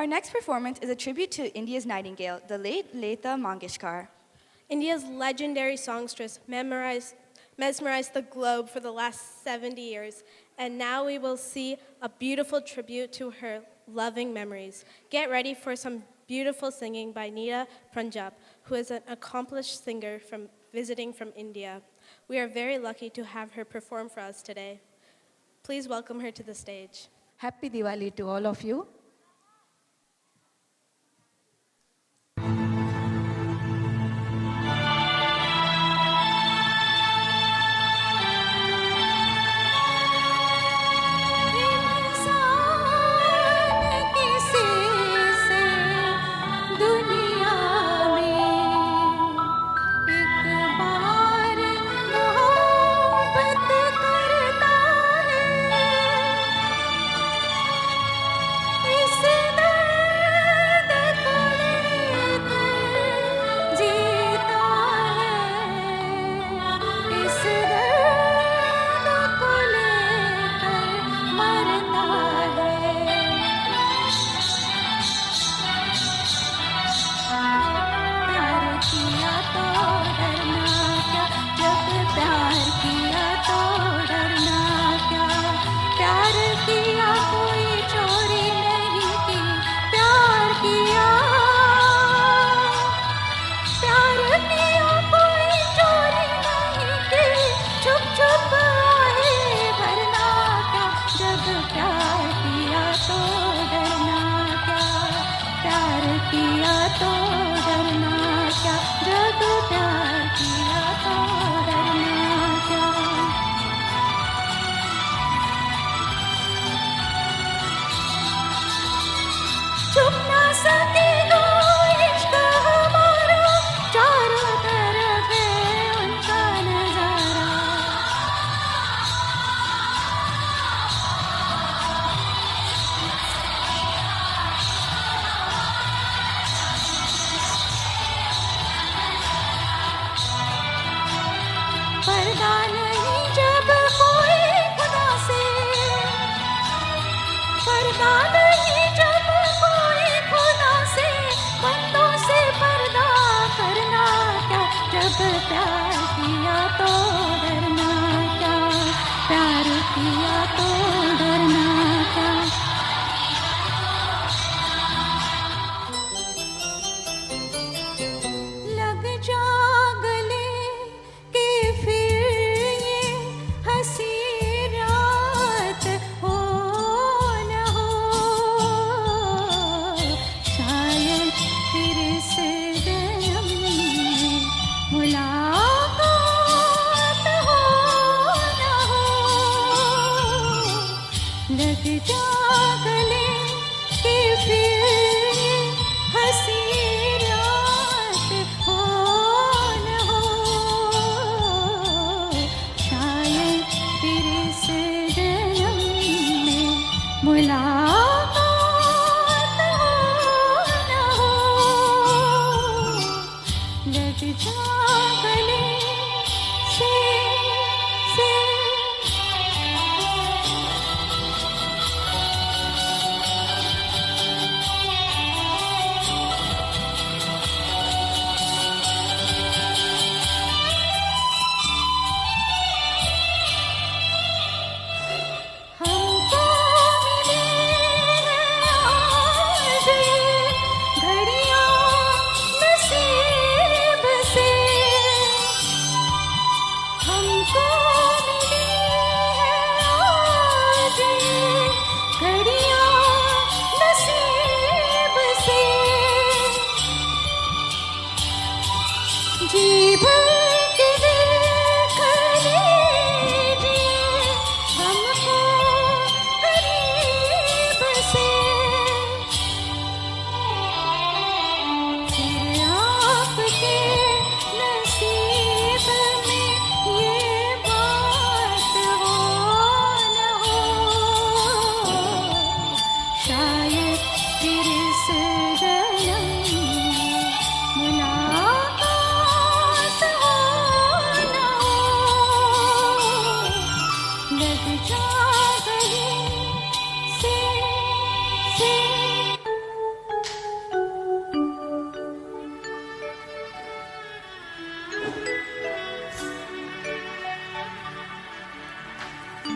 Our next performance is a tribute to India's Nightingale, the late Neeta Paranjpe. India's legendary songstress mesmerized the globe for the last 70 years, and now we will see a beautiful tribute to her loving memories. Get ready for some beautiful singing by Neeta Paranjpe, who is an accomplished singer visiting from India. We are very lucky to have her perform for us today. Please welcome her to the stage. Happy Diwali to all of you.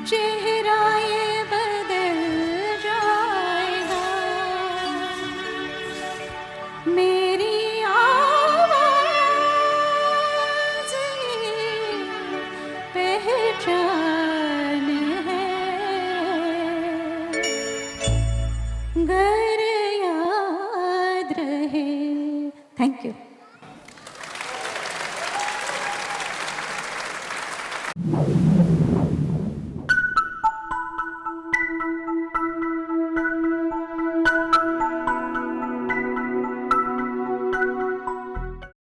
चेहरा ये बदल जाएगा, मेरी आवाज़ ये पहचान है, गर याद रहे। Thank you.